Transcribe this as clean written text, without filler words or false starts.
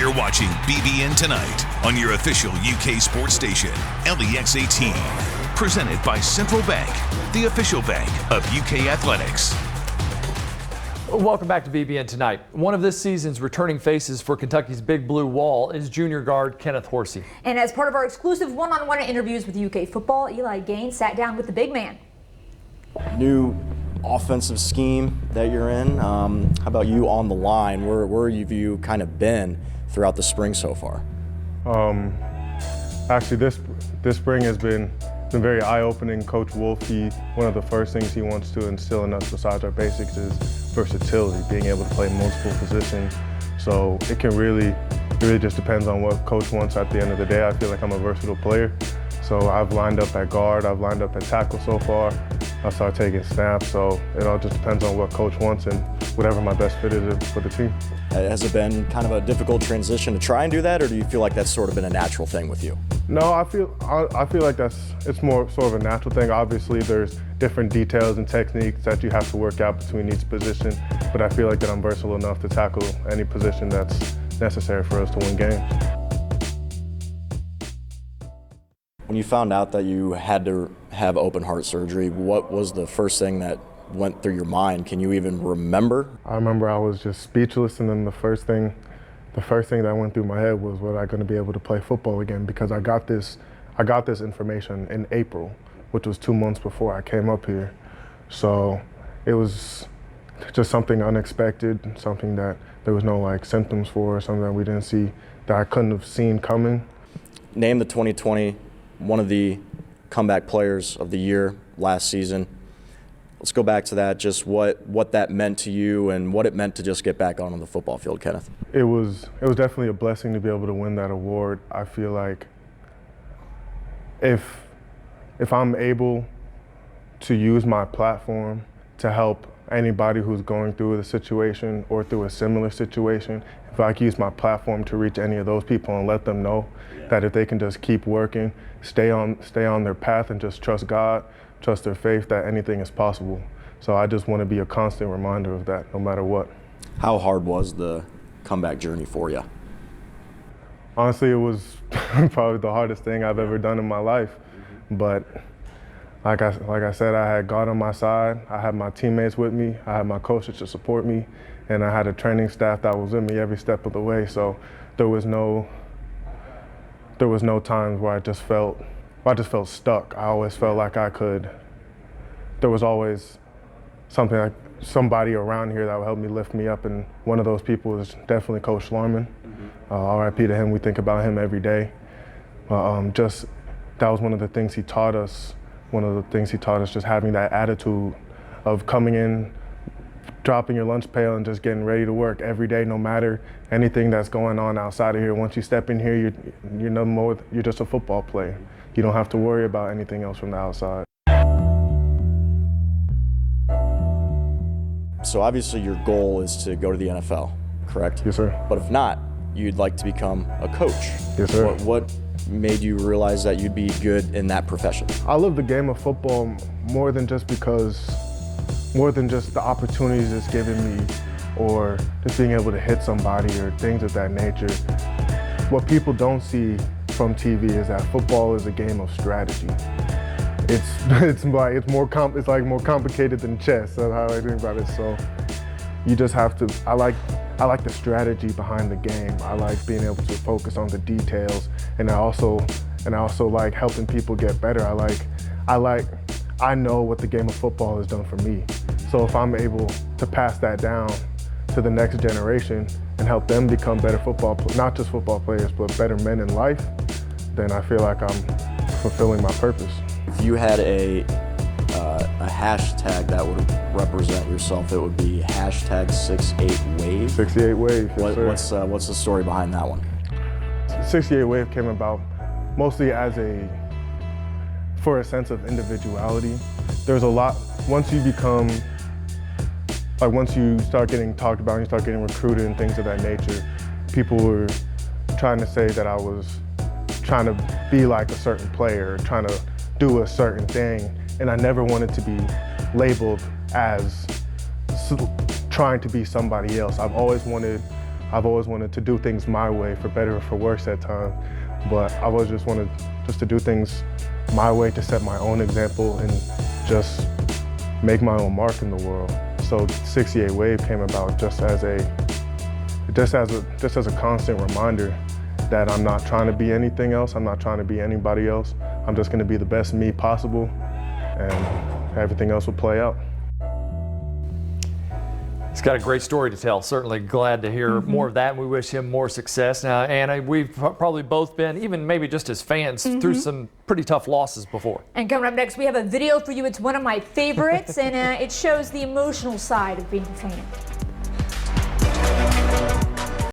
You're watching BBN Tonight on your official UK sports station, LEX 18. Presented by Central Bank, the official bank of UK Athletics. Welcome back to BBN Tonight. One of this season's returning faces for Kentucky's Big Blue Wall is junior guard Kenneth Horsey. And as part of our exclusive one-on-one interviews with UK football, Eli Gaines sat down with the big man. New offensive scheme that you're in. How about you on the line? Where have you kind of been throughout the spring so far? Actually, this spring has been very eye-opening. Coach Wolf, one of the first things he wants to instill in us besides our basics is versatility, being able to play multiple positions. So it really just depends on what coach wants at the end of the day. I feel like I'm a versatile player. So I've lined up at guard, I've lined up at tackle so far. I start taking snaps, so it all just depends on what coach wants and whatever my best fit is for the team. Has it been kind of a difficult transition to try and do that, or do you feel like that's sort of been a natural thing with you? No, I feel like it's more sort of a natural thing. Obviously, there's different details and techniques that you have to work out between each position, but I feel like that I'm versatile enough to tackle any position that's necessary for us to win games. When you found out that you had to have open heart surgery, what was the first thing that went through your mind? Can you even remember? I remember I was just speechless, and then the first thing that went through my head was, was I going to be able to play football again? Because I got this information in April, which was 2 months before I came up here. So it was just something unexpected, something that there was no symptoms for, something that we didn't see, that I couldn't have seen coming. Name the 2020 one of the comeback players of the year last season. Let's go back to that, just what that meant to you and what it meant to just get back on the football field, Kenneth. It was definitely a blessing to be able to win that award. I feel like if I'm able to use my platform to help anybody who's going through the situation or through a similar situation, if I can use my platform to reach any of those people and let them know that if they can just keep working, stay on their path and just trust God, trust their faith, that anything is possible. So I just want to be a constant reminder of that, no matter what. How hard was the comeback journey for you? Honestly, it was probably the hardest thing I've ever done in my life. But like I said, I had God on my side. I had my teammates with me. I had my coaches to support me, and I had a training staff that was with me every step of the way. So there was no times where I just felt stuck. I always felt like there was always something, like somebody around here that would help me lift me up, and one of those people was definitely Coach Schlarman. RIP to him, we think about him every day. That was one of the things he taught us. Just having that attitude of coming in, dropping your lunch pail and just getting ready to work every day, no matter anything that's going on outside of here. Once you step in here, you're no more, you're just a football player. You don't have to worry about anything else from the outside. So obviously your goal is to go to the NFL, correct? Yes, sir. But if not, you'd like to become a coach. Yes, sir. What made you realize that you'd be good in that profession? I love the game of football more than just the opportunities it's given me, or just being able to hit somebody or things of that nature. What people don't see from TV is that football is a game of strategy. It's more complicated than chess. That's how I think about it. So you just have to. I like the strategy behind the game. I like being able to focus on the details, and I also like helping people get better. I know what the game of football has done for me. So if I'm able to pass that down to the next generation and help them become better not just football players, but better men in life, then I feel like I'm fulfilling my purpose. If you had a hashtag that would represent yourself, it would be hashtag 68wave. 68wave, yes, sir. What's the story behind that one? 68wave came about mostly for a sense of individuality. There's a lot, once you start getting talked about and you start getting recruited and things of that nature, people were trying to say that I was trying to be like a certain player, trying to do a certain thing, and I never wanted to be labeled as trying to be somebody else. I've always wanted I've always wanted to do things my way, for better or for worse at times. But I've always just wanted just to do things my way, to set my own example and just make my own mark in the world. So 68 Wave came about just as a constant reminder that I'm not trying to be anything else. I'm not trying to be anybody else. I'm just going to be the best me possible, and everything else will play out. He's got a great story to tell. Certainly glad to hear more of that, and we wish him more success. Now, Anna, we've probably both been, even maybe just as fans, through some pretty tough losses before. And coming up next, we have a video for you. It's one of my favorites, and it shows the emotional side of being a fan.